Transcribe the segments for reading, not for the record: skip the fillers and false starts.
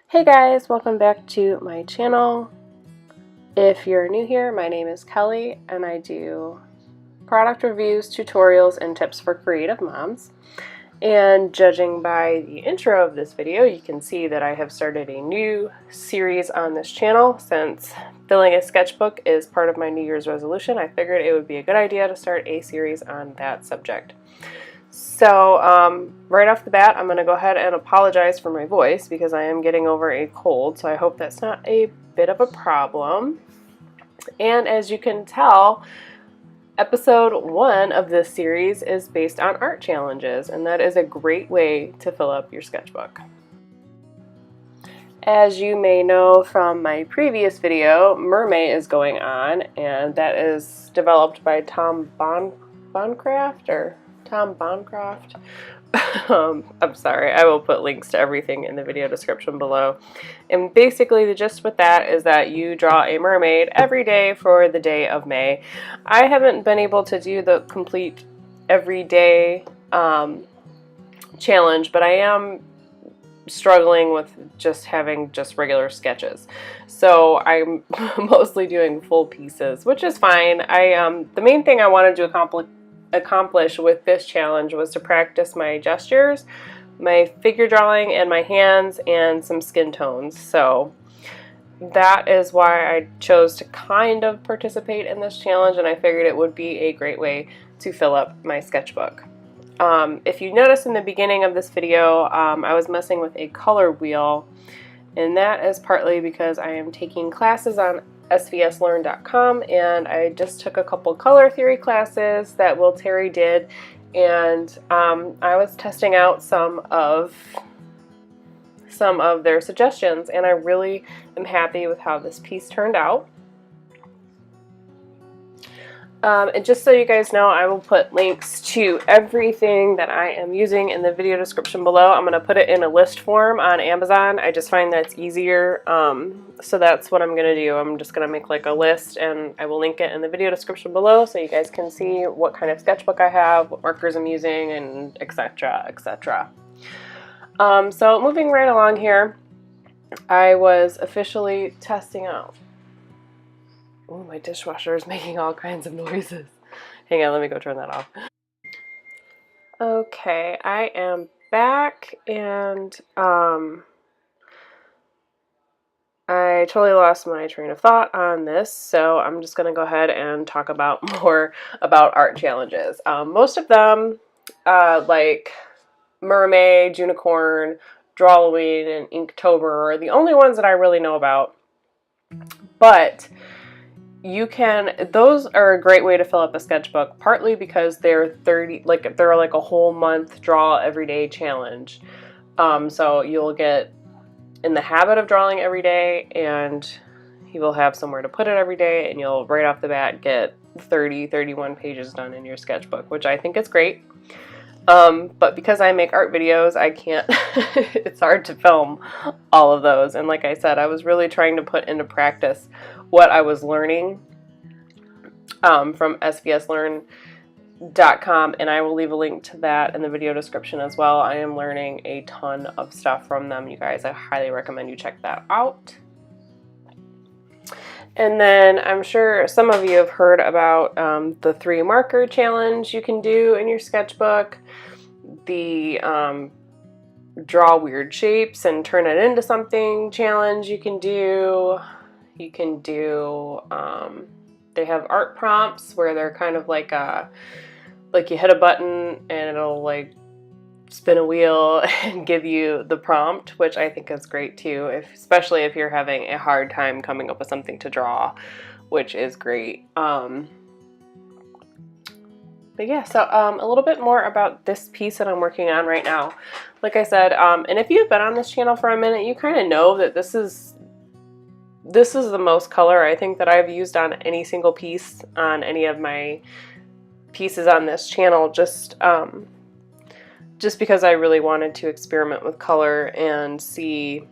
Hey guys, welcome back to my channel. If you're new here, my name is Kelly and I do product reviews, tutorials, and tips for creative moms. And judging by the intro of this video, you can see that I have started a new series on this channel. Since filling a sketchbook is part of my New Year's resolution, I figured it would be a good idea to start a series on that subject. So right off the bat, I'm going to go ahead and apologize for my voice because I am getting over a cold, so I hope that's not a bit of a problem. And as you can tell, episode 1 of this series is based on art challenges, and that is a great way to fill up your sketchbook. As you may know from my previous video, Mermaid is going on, and that is developed by Tom Bancroft. I'm sorry, I will put links to everything in the video description below. And basically the gist with that is that you draw a mermaid every day for the day of May. I haven't been able to do the complete everyday challenge, but I am struggling with just having regular sketches. So I'm mostly doing full pieces, which is fine. The main thing I wanted to accomplish with this challenge was to practice my gestures, my figure drawing, and my hands, and some skin tones. So that is why I chose to kind of participate in this challenge, and I figured it would be a great way to fill up my sketchbook. If you notice in the beginning of this video, I was messing with a color wheel, and that is partly because I am taking classes on svslearn.com, and I just took a couple color theory classes that Will Terry did, and I was testing out some of their suggestions, and I really am happy with how this piece turned out. And just so you guys know, I will put links to everything that I am using in the video description below. I'm going to put it in a list form on Amazon. I just find that's easier. So that's what I'm going to do. I'm just going to make like a list, and I will link it in the video description below so you guys can see what kind of sketchbook I have, what markers I'm using, and etc. etc. So moving right along here, I was officially testing out. Oh, my dishwasher is making all kinds of noises. Hang on, let me go turn that off. Okay, I am back, and I totally lost my train of thought on this, so I'm just going to go ahead and talk about more about art challenges. Most of them, like Mermaid, Unicorn, Drawloween, and Inktober, are the only ones that I really know about. But those are a great way to fill up a sketchbook, partly because they're like a whole month draw every day challenge. So you'll get in the habit of drawing every day, and you will have somewhere to put it every day, and you'll right off the bat get 31 pages done in your sketchbook, which I think is great. But because I make art videos, I can't, it's hard to film all of those. And like I said, I was really trying to put into practice what I was learning from svslearn.com, and I will leave a link to that in the video description as well. I am learning a ton of stuff from them, you guys. I highly recommend you check that out. And then I'm sure some of you have heard about the 3 marker challenge you can do in your sketchbook, the draw weird shapes and turn it into something challenge you can do. You can do, they have art prompts where they're kind of like you hit a button and it'll like spin a wheel and give you the prompt, which I think is great too, especially if you're having a hard time coming up with something to draw, which is great. But yeah, so a little bit more about this piece that I'm working on right now. Like I said, and if you've been on this channel for a minute, you kind of know that this is the most color I think that I've used on any single piece on any of my pieces on this channel, just because I really wanted to experiment with color and see,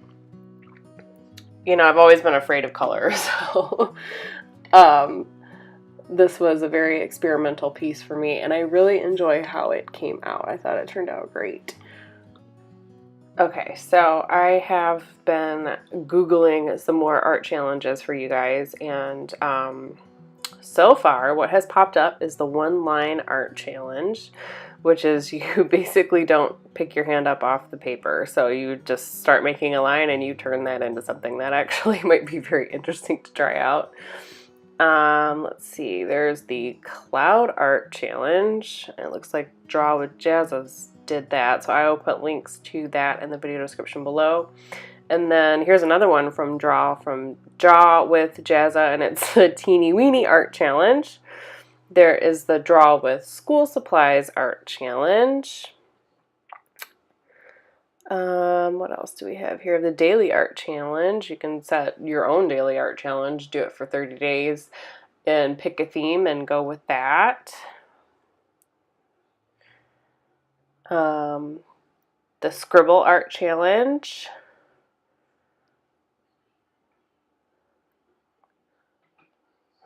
you know, I've always been afraid of color, so this was a very experimental piece for me, and I really enjoy how it came out. I thought it turned out great. Okay, so I have been Googling some more art challenges for you guys, and so far what has popped up is the one-line art challenge, which is you basically don't pick your hand up off the paper. So you just start making a line and you turn that into something that actually might be very interesting to try out. Let's see, there's the cloud art challenge. It looks like Draw with Jazza did that, so I will put links to that in the video description below. And then here's another one from Draw with Jazza, and it's a teeny weeny art challenge. There is the Draw with School Supplies art challenge. What else do we have here? The daily art challenge. You can set your own daily art challenge, do it for 30 days, and pick a theme and go with that. The Scribble art challenge.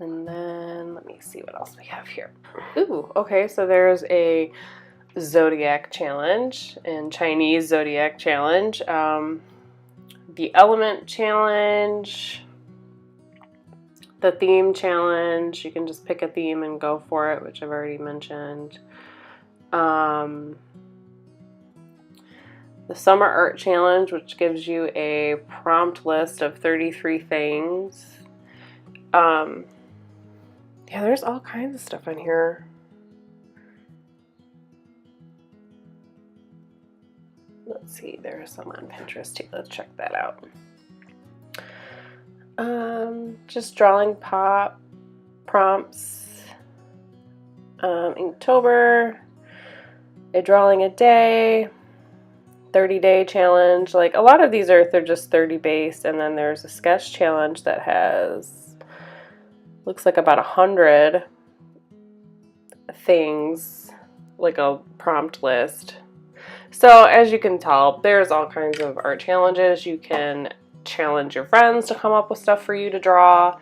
And then let me see what else we have here. Ooh, okay, so there's a Zodiac challenge and Chinese Zodiac challenge. The Element challenge. The Theme challenge. You can just pick a theme and go for it, which I've already mentioned. The Summer Art Challenge, which gives you a prompt list of 33 things. Yeah, there's all kinds of stuff in here. Let's see, there's some on Pinterest too. Let's check that out. Just drawing pop prompts. Inktober, a drawing a day, 30-day challenge. Like a lot of these they're just 30 based, and then there's a sketch challenge that has looks like about 100 things, like a prompt list. So as you can tell, there's all kinds of art challenges. You can challenge your friends to come up with stuff for you to draw.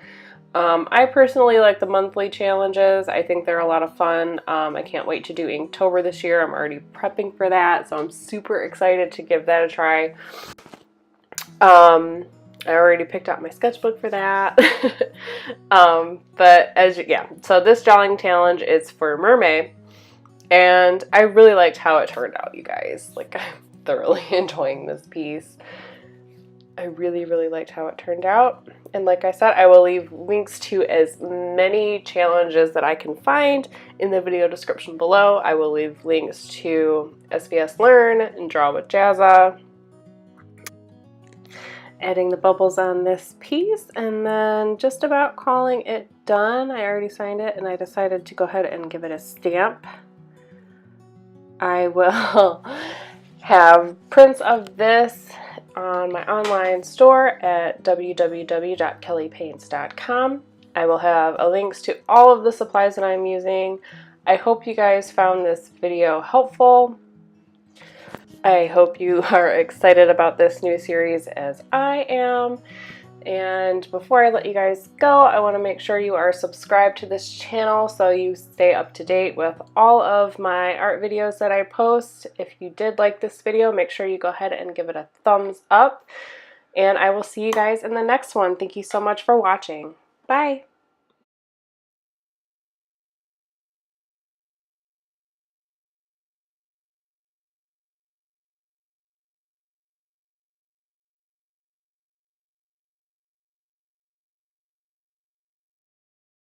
I personally like the monthly challenges. I think they're a lot of fun. I can't wait to do Inktober this year. I'm already prepping for that, so I'm super excited to give that a try. I already picked out my sketchbook for that. But so this drawing challenge is for Mermaid, and I really liked how it turned out, you guys. Like, I'm thoroughly enjoying this piece. I really, really liked how it turned out. And like I said, I will leave links to as many challenges that I can find in the video description below. I will leave links to SBS Learn and Draw with Jazza. Adding the bubbles on this piece, and then just about calling it done. I already signed it, and I decided to go ahead and give it a stamp. I will have prints of this on my online store at www.kellipaints.com. I will have links to all of the supplies that I'm using. I hope you guys found this video helpful. I hope you are excited about this new series as I am. And before I let you guys go, I want to make sure you are subscribed to this channel so you stay up to date with all of my art videos that I post. If you did like this video, make sure you go ahead and give it a thumbs up. And I will see you guys in the next one. Thank you so much for watching. Bye!